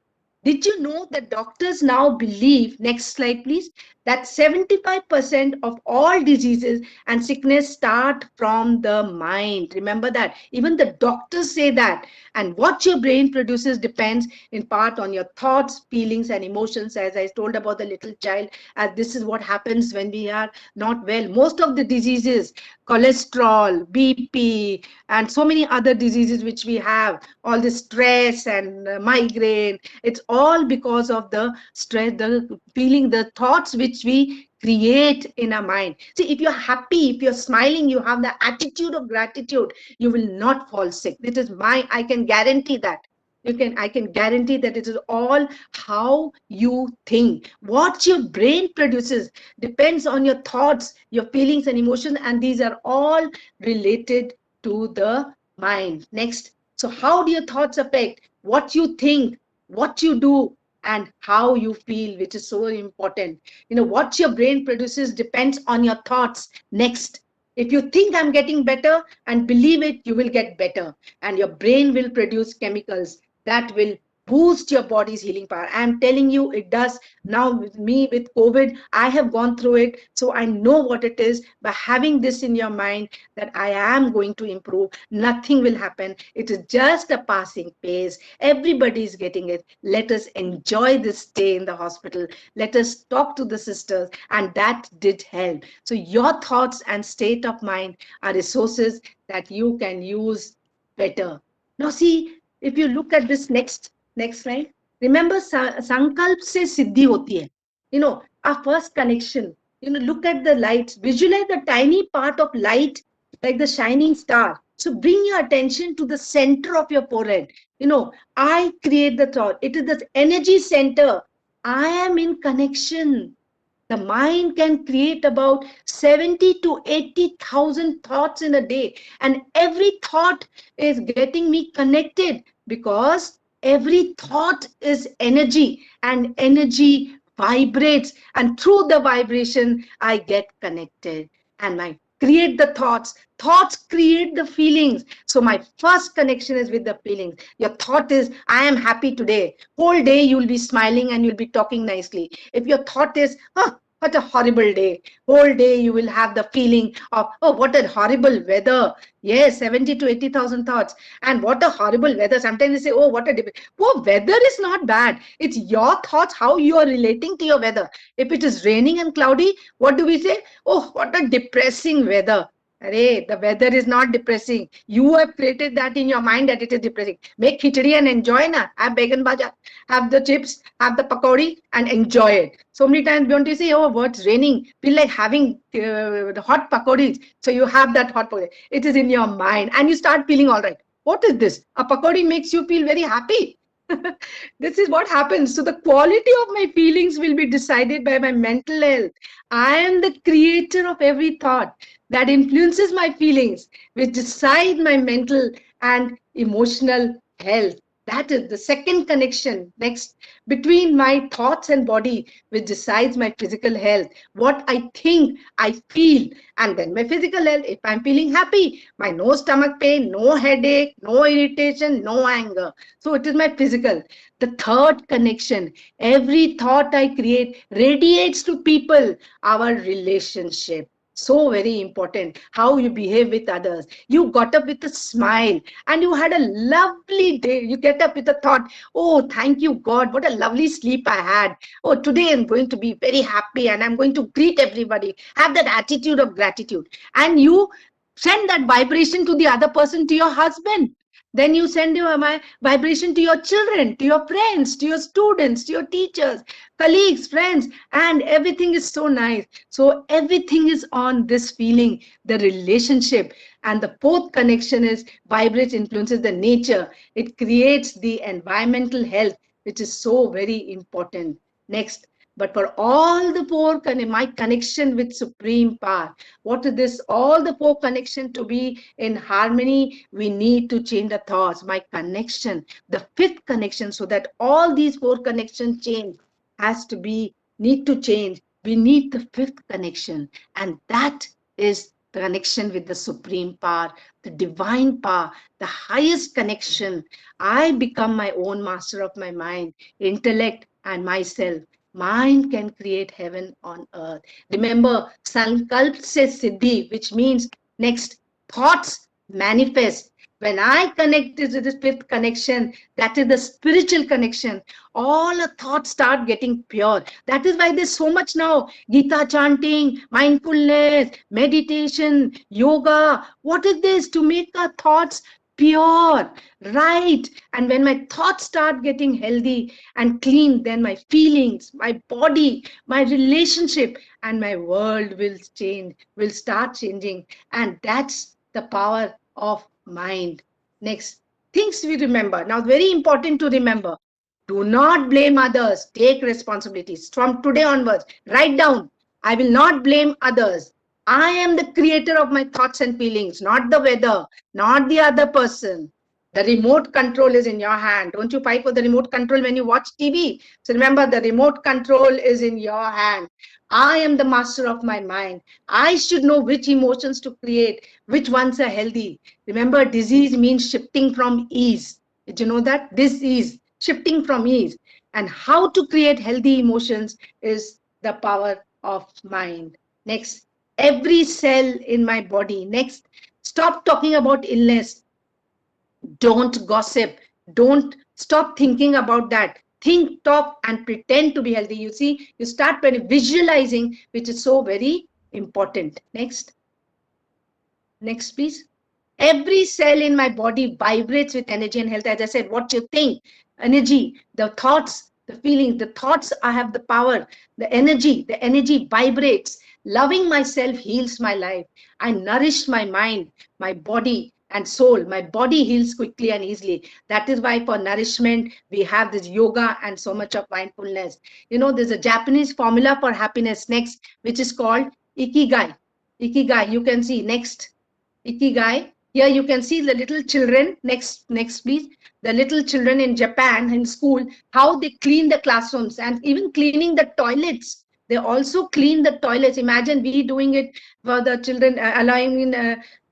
Did you know that doctors now believe, next slide please, that 75% of all diseases and sickness start from the mind? Remember that. Even the doctors say that. And what your brain produces depends in part on your thoughts, feelings, and emotions. As I told about the little child, as this is what happens when we are not well. Most of the diseases, cholesterol, BP, and so many other diseases which we have, all the stress and migraine, it's all because of the stress, the feeling, the thoughts which we create in our mind. See, if you're happy, if you're smiling, you have the attitude of gratitude, you will not fall sick. This is my, I can guarantee that. I can guarantee that it is all how you think. What your brain produces depends on your thoughts, your feelings and emotions, and these are all related to the mind. Next. So how do your thoughts affect what you think, what you do, and how you feel, which is so important. What your brain produces depends on your thoughts. Next. If you think I'm getting better and believe it, you will get better, and your brain will produce chemicals that will boost your body's healing power. I'm telling you, it does. Now with me, with COVID, I have gone through it, so I know what it is. By having this in your mind that I am going to improve, nothing will happen. It is just a passing phase. Everybody is getting it. Let us enjoy this stay in the hospital. Let us talk to the sisters, and that did help. So your thoughts and state of mind are resources that you can use better. Now see, if you look at this next slide, remember sankalp se siddhi hoti hai. Our first connection. Look at the lights. Visualize the tiny part of light like the shining star. So bring your attention to the center of your forehead. I create the thought. It is the energy center. I am in connection. The mind can create about 70 to 80,000 thoughts in a day. And every thought is getting me connected because every thought is energy, and energy vibrates. And through the vibration, I get connected. And I create the thoughts. Thoughts create the feelings. So my first connection is with the feelings. Your thought is, I am happy today. Whole day you'll be smiling and you'll be talking nicely. If your thought is, oh, what a horrible day, whole day you will have the feeling of, oh, what a horrible weather. Yes, 70 to 80,000 thoughts. And what a horrible weather. Sometimes you say, oh, what a weather is not bad. It's your thoughts, how you are relating to your weather. If it is raining and cloudy, what do we say? Oh, what a depressing weather. Arey, the weather is not depressing. You have created that in your mind that it is depressing. Make khichdi and enjoy na. Have began bhaja, have the chips, have the pakodi and enjoy it. So many times don't you say, oh, what's raining? Feel like having the hot pakodis. So you have that hot pakodi. It is in your mind and you start feeling all right. What is this? A pakodi makes you feel very happy. This is what happens. So the quality of my feelings will be decided by my mental health. I am the creator of every thought that influences my feelings, which decide my mental and emotional health. That is the second connection next between my thoughts and body, which decides my physical health. What I think, I feel, and then my physical health. If I'm feeling happy, my no stomach pain, no headache, no irritation, no anger. So it is my physical. The third connection, every thought I create radiates to people, our relationship. So very important how you behave with others. You got up with a smile and you had a lovely day. You get up with a thought, oh, thank you, God, what a lovely sleep I had. Oh, today I'm going to be very happy and I'm going to greet everybody. Have that attitude of gratitude. And you send that vibration to the other person, to your husband. Then you send your vibration to your children, to your friends, to your students, to your teachers, colleagues, friends, and everything is so nice. So everything is on this feeling, the relationship. And the fourth connection is vibrates, influences the nature. It creates the environmental health, which is so very important. Next. But for all the four, my connection with supreme power, what is this? All the four connection to be in harmony, we need to change the thoughts. My connection, the fifth connection, so that all these four connections change, has to be, need to change. We need the fifth connection, and that is the connection with the supreme power, the divine power, the highest connection. I become my own master of my mind, intellect, and myself. Mind can create heaven on earth. Remember, Sankalp se Siddhi, which means next, thoughts manifest. When I connect to this fifth connection, that is the spiritual connection, all the thoughts start getting pure. That is why there's so much now Gita chanting, mindfulness, meditation, yoga. What is this? To make our thoughts pure, right. And when my thoughts start getting healthy and clean, then my feelings, my body, my relationship, and my world will change, will start changing. And that's the power of mind. Next, things we remember. Now, very important to remember. Do not blame others. Take responsibilities. From today onwards, write down. I will not blame others. I am the creator of my thoughts and feelings, not the weather, not the other person. The remote control is in your hand. Don't you fight for the remote control when you watch TV? So remember, the remote control is in your hand. I am the master of my mind. I should know which emotions to create, which ones are healthy. Remember, disease means shifting from ease. Did you know that? Disease, shifting from ease. And how to create healthy emotions is the power of mind. Next, every cell in my body. Next, stop talking about illness. Don't gossip. Don't stop thinking about that. Think, talk, and pretend to be healthy. You see, you start by visualizing, which is so very important. Next, please. Every cell in my body vibrates with energy and health. As I said, what you think, energy, the thoughts, the feelings, the thoughts, I have the power, the energy vibrates. Loving myself heals my life. I nourish my mind, my body, and soul. My body heals quickly and easily. That is why for nourishment we have this yoga and so much of mindfulness. You know, there's a Japanese formula for happiness next, which is called ikigai. Ikigai, you can see next. Ikigai. Here you can see the little children. Next, please. The little children in Japan in school, how they clean the classrooms and even cleaning the toilets. They also clean the toilets. Imagine we doing it for the children,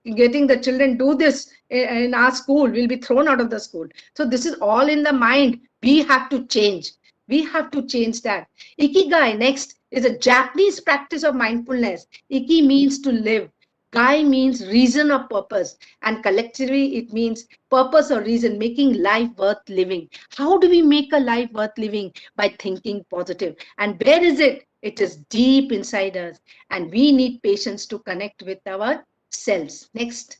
getting the children do this in our school. We'll be thrown out of the school. So this is all in the mind. We have to change. We have to change that. Ikigai next is a Japanese practice of mindfulness. Iki means to live. Gai means reason or purpose, and collectively it means purpose or reason, making life worth living. How do we make a life worth living? By thinking positive. And where is it? It is deep inside us, and we need patience to connect with ourselves. Next.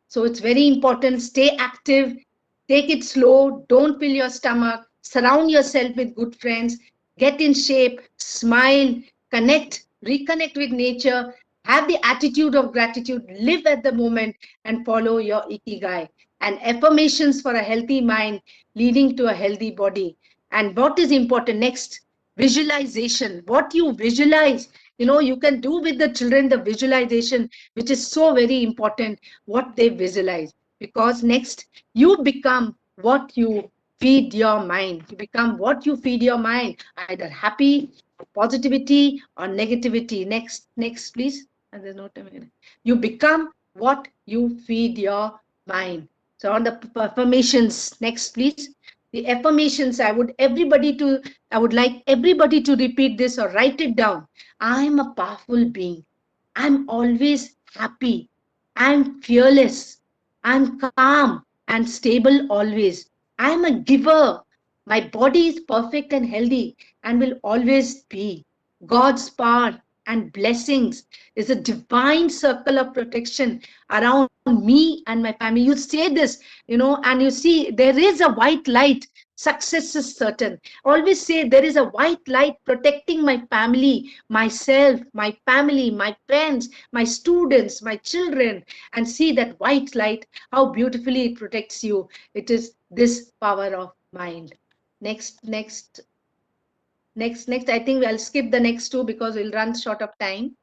So it's very important. Stay active, take it slow, don't fill your stomach, surround yourself with good friends, get in shape, smile, connect, reconnect with nature, have the attitude of gratitude, live at the moment, and follow your ikigai. And affirmations for a healthy mind leading to a healthy body. And what is important next? Visualization. What you visualize, you can do with the children the visualization, which is so very important, what they visualize. Because next, you become what you feed your mind. You become what you feed your mind, either happy, positivity, or negativity. Next, please. And there's no time. You become what you feed your mind. So on the affirmations, next, please. The affirmations, I would like everybody to repeat this or write it down. I am a powerful being. I'm always happy. I'm fearless. I'm calm and stable always. I'm a giver. My body is perfect and healthy and will always be. God's power and blessings is a divine circle of protection around me and my family. You say this, and you see there is a white light. Success is certain. Always say there is a white light protecting my family, myself, my family, my friends, my students, my children, and see that white light, how beautifully it protects you. It is this power of mind. Next. I think I'll skip the next two because we'll run short of time.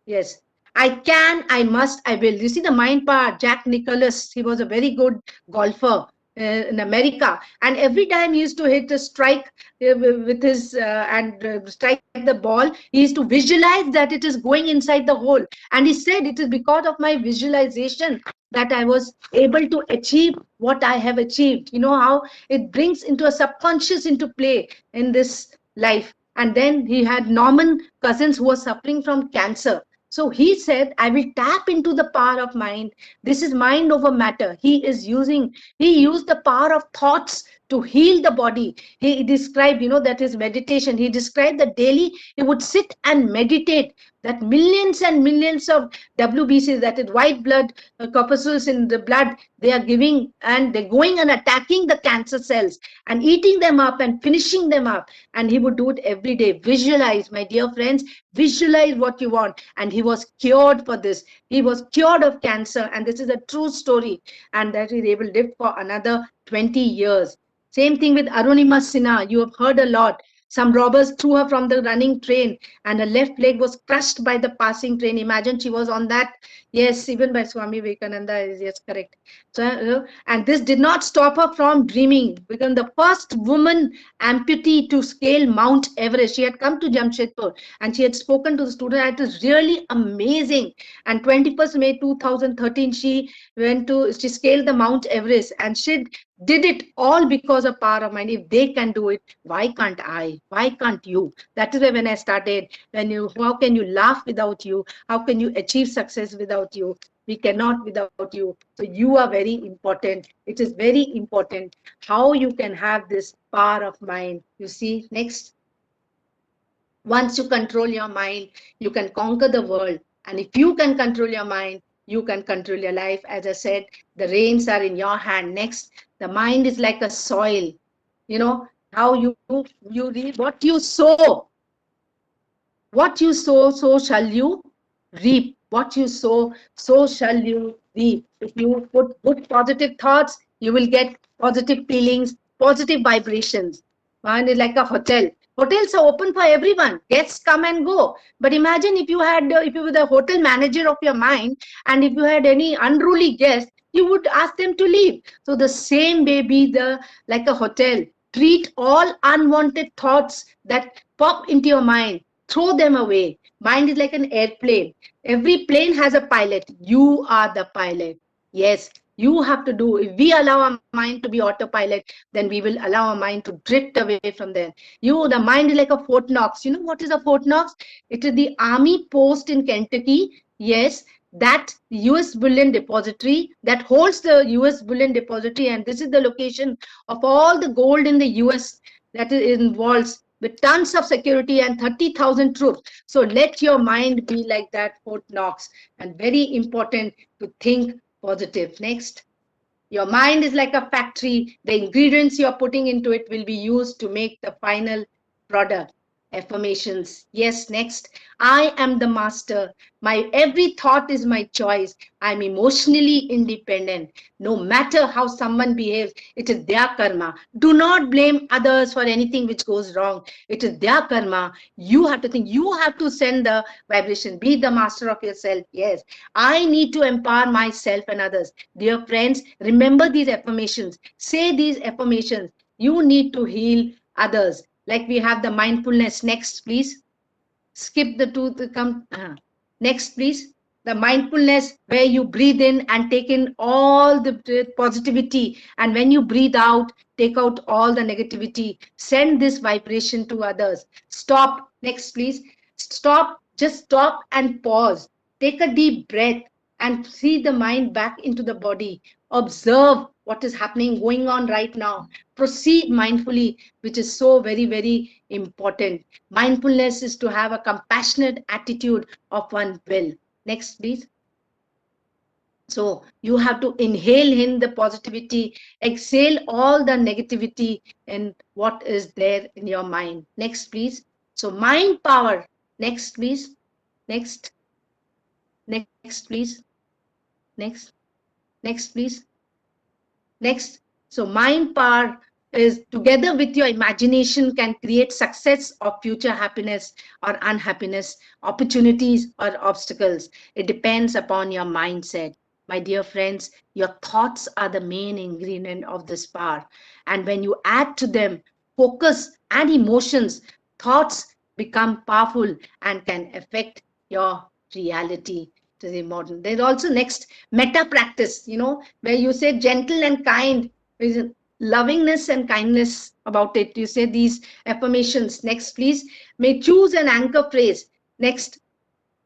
Yes. I can, I must, I will. You see the mind power. Jack Nicklaus, he was a very good golfer in America. And every time he used to hit a strike with his and strike the ball, he used to visualize that it is going inside the hole. And he said, it is because of my visualization that I was able to achieve what I have achieved. You know how it brings into a subconscious into play in this life. And then he had Norman Cousins who was suffering from cancer. So he said, I will tap into the power of mind. This is mind over matter. He used the power of thoughts to heal the body. He described, that is meditation. He described that daily he would sit and meditate, that millions and millions of WBCs, that is white blood corpuscles in the blood, they are giving, and they're going and attacking the cancer cells and eating them up and finishing them up. And he would do it every day. Visualize, my dear friends, visualize what you want. And he was cured for this. He was cured of cancer, and this is a true story. And that is able to live for another 20 years. Same thing with Arunima Sinha. You have heard a lot. Some robbers threw her from the running train, and her left leg was crushed by the passing train. Imagine, she was on that. Yes, even by Swami Vivekananda is, yes, correct. So, and this did not stop her from dreaming. Become the first woman amputee to scale Mount Everest. She had come to Jamshedpur and she had spoken to the student. It was really amazing. And 21st May 2013, she scaled the Mount Everest, and she did it all because of power of mind. If they can do it, why can't I? Why can't you? That is why when I started, how can you laugh without you? How can you achieve success without you? We cannot without you. So you are very important. It is very important how you can have this power of mind. You see, next. Once you control your mind, you can conquer the world. And if you can control your mind, you can control your life. As I said, the reins are in your hand. Next, the mind is like a soil. How you read what you sow. What you sow, so shall you reap. What you sow, so shall you reap. If you put good positive thoughts, you will get positive feelings, positive vibrations. Mind is like a hotel. Hotels are open for everyone. Guests come and go. But imagine if you were the hotel manager of your mind, and if you had any unruly guest, you would ask them to leave. So the same way be like a hotel. Treat all unwanted thoughts that pop into your mind. Throw them away. Mind is like an airplane. Every plane has a pilot. You are the pilot. Yes, you have to do. If we allow our mind to be autopilot, then we will allow our mind to drift away from there. The mind is like a Fort Knox. You know what is a Fort Knox? It is the army post in Kentucky. Yes, that US bullion depository that holds the US bullion depository, and this is the location of all the gold in the US that is involved, with tons of security and 30,000 troops. So let your mind be like that Fort Knox, and very important to think positive. Next. Your mind is like a factory. The ingredients you're putting into it will be used to make the final product. Affirmations. Yes, next. I am the master. My every thought is my choice. I'm emotionally independent. No matter how someone behaves, it is their karma. Do not blame others for anything which goes wrong. It is their karma. You have to think. You have to send the vibration. Be the master of yourself. Yes. I need to empower myself and others. Dear friends, remember these affirmations. Say these affirmations. You need to heal others. Like we have the mindfulness. Next, please. Skip the two to come. Next, please. The mindfulness where you breathe in and take in all the positivity. And when you breathe out, take out all the negativity. Send this vibration to others. Stop. Next, please. Stop. Just stop and pause. Take a deep breath and see the mind back into the body. Observe what is happening, going on right now. Proceed mindfully, which is so very, very important. Mindfulness is to have a compassionate attitude of one will. Next, please. So you have to inhale in the positivity, exhale all the negativity and what is there in your mind. Next, please. So mind power. Next, please. Next. Next, please. Next. Next, please. Next. So mind power is together with your imagination can create success or future happiness or unhappiness, opportunities or obstacles. It depends upon your mindset. My dear friends, your thoughts are the main ingredient of this power. And when you add to them focus and emotions, thoughts become powerful and can affect your reality. To the modern. There's also next meta practice, where you say gentle and kind, with lovingness and kindness about it. You say these affirmations. Next, please. May choose an anchor phrase. Next.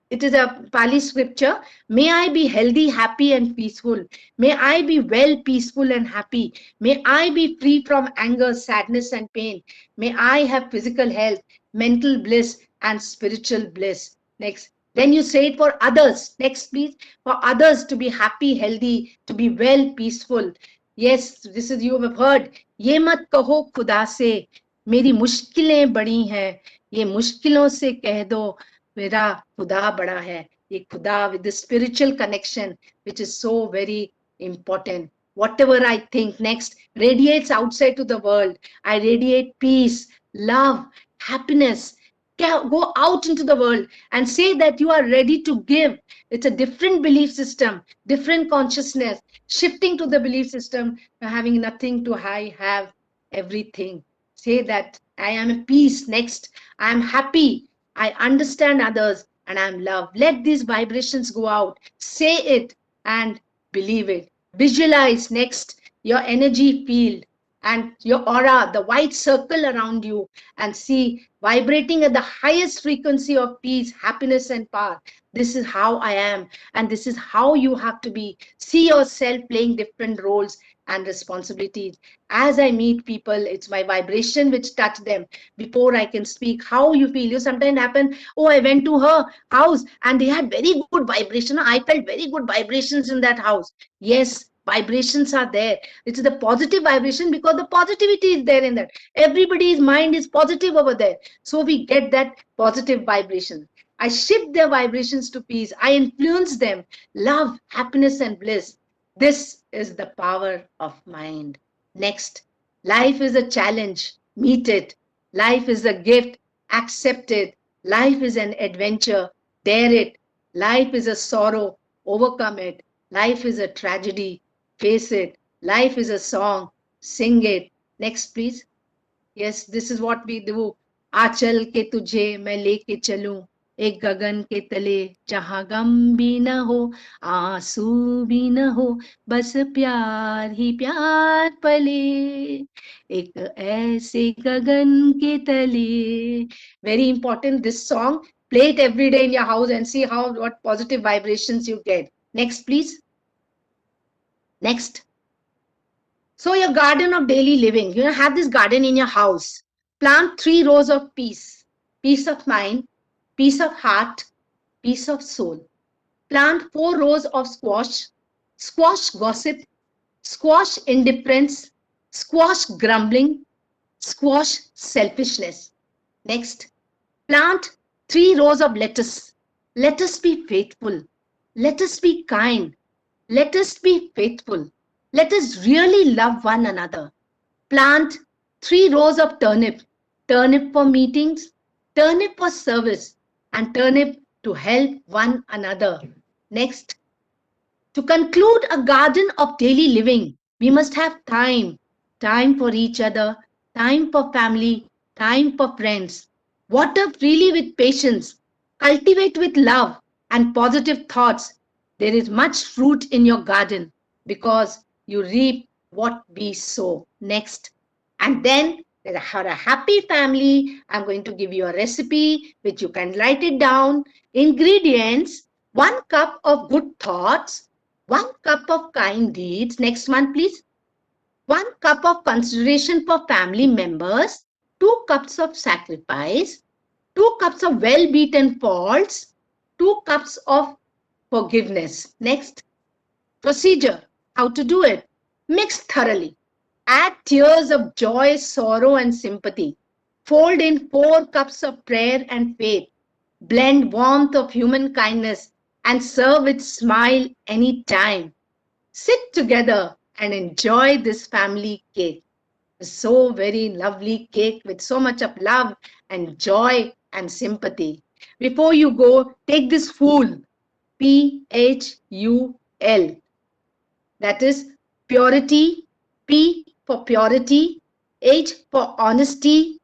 It is a Pali scripture. May I be healthy, happy, and peaceful. May I be well, peaceful, and happy. May I be free from anger, sadness, and pain. May I have physical health, mental bliss, and spiritual bliss. Next. Then you say it for others. Next, please. For others to be happy, healthy, to be well, peaceful. Yes, this is you have heard. ये मत कहो खुदा से मेरी मुश्किलें बड़ी हैं ये मुश्किलों से कह दो मेरा खुदा बड़ा है ये खुदा with the spiritual connection which is so very important. Whatever I think next radiates outside to the world. I radiate peace, love, happiness. Go out into the world and say that you are ready to give. It's a different belief system, different consciousness, shifting to the belief system, having nothing to have everything. Say that I am at peace. Next, I am happy. I understand others and I am loved. Let these vibrations go out. Say it and believe it. Visualize next your energy field and your aura, the white circle around you, and see vibrating at the highest frequency of peace, happiness, and power. This is how I am, and this is how you have to be. See yourself playing different roles and responsibilities. As I meet people, it's my vibration which touch them before I can speak. How you feel? You sometimes happen, oh, I went to her house and they had very good vibration. I felt very good vibrations in that house. Yes, vibrations are there. It's the positive vibration because the positivity is there in that. Everybody's mind is positive over there. So we get that positive vibration. I shift their vibrations to peace. I influence them. Love, happiness, and bliss. This is the power of mind. Next, life is a challenge. Meet it. Life is a gift. Accept it. Life is an adventure. Dare it. Life is a sorrow. Overcome it. Life is a tragedy. Face it. Life is a song. Sing it. Next, please. Yes, this is what we do. आंचल के तुझे मैं लेके चलूं एक गगन के तले जहां गम भी न हो आंसू भी न हो बस प्यार ही प्यार पले एक ऐसे गगन के तले. Very important, this song. Play it every day in your house and see how what positive vibrations you get. Next, please. Next. So your garden of daily living, have this garden in your house. Plant 3 rows of peace, peace of mind, peace of heart, peace of soul. Plant 4 rows of squash, squash gossip, squash indifference, squash grumbling, squash selfishness. Next, plant 3 rows of lettuce. Let us be faithful. Let us be kind. Let us be faithful. Let us really love one another. Plant 3 rows of turnip. Turnip for meetings, turnip for service, and turnip to help one another. Next, to conclude a garden of daily living, we must have time. Time for each other, time for family, time for friends. Water freely with patience. Cultivate with love and positive thoughts. There is much fruit in your garden because you reap what we sow. Next. And then for a happy family, I'm going to give you a recipe which you can write it down. Ingredients: 1 cup of good thoughts, 1 cup of kind deeds. Next one, please. 1 cup of consideration for family members, 2 cups of sacrifice, 2 cups of well-beaten faults, 2 cups of forgiveness. Next. Procedure: how to do it. Mix thoroughly. Add tears of joy, sorrow, and sympathy. Fold in 4 cups of prayer and faith. Blend warmth of human kindness and serve with smile anytime. Sit together and enjoy this family cake. So very lovely cake with so much of love and joy and sympathy. Before you go, take this Phul, P-H-U-L. That is purity, P for purity, H for honesty,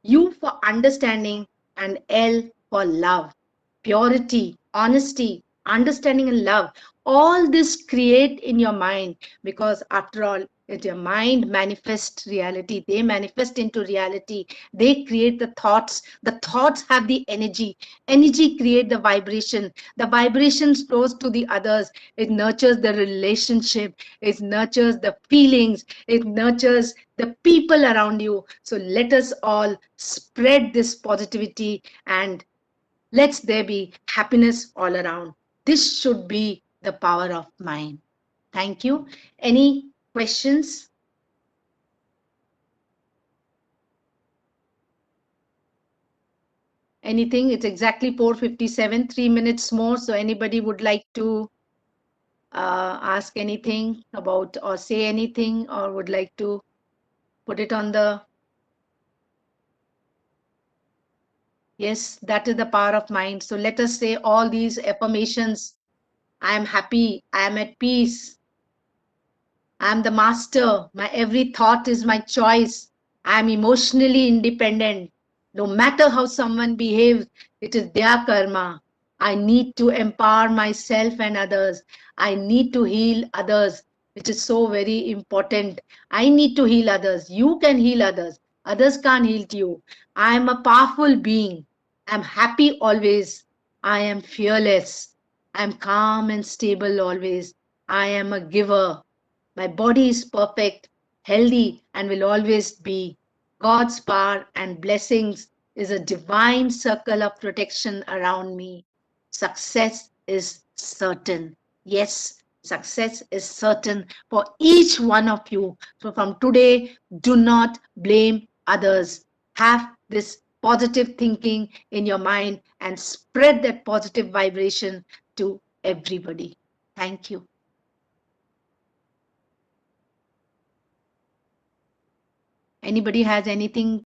U for understanding, and L for love. Purity, honesty, understanding, and love. All this create in your mind because after all, It's your mind manifest reality. They manifest into reality. They create the thoughts. The thoughts have the energy. Energy create the vibration. The vibration flows to the others. It nurtures the relationship. It nurtures the feelings. It nurtures the people around you. So let us all spread this positivity, and let there be happiness all around. This should be the power of mind. Thank you. Any questions? Anything? It's exactly 4:57, 3 minutes more. So anybody would like to ask anything about or say anything, or would like to put it on the... Yes, that is the power of mind. So let us say all these affirmations. I am happy. I am at peace. I am the master. My every thought is my choice. I am emotionally independent. No matter how someone behaves, it is their karma. I need to empower myself and others. I need to heal others, which is so very important. I need to heal others. You can heal others. Others can't heal you. I am a powerful being. I am happy always. I am fearless. I am calm and stable always. I am a giver. My body is perfect, healthy, and will always be. God's power and blessings is a divine circle of protection around me. Success is certain. Yes, success is certain for each one of you. So from today, do not blame others. Have this positive thinking in your mind and spread that positive vibration to everybody. Thank you. Anybody has anything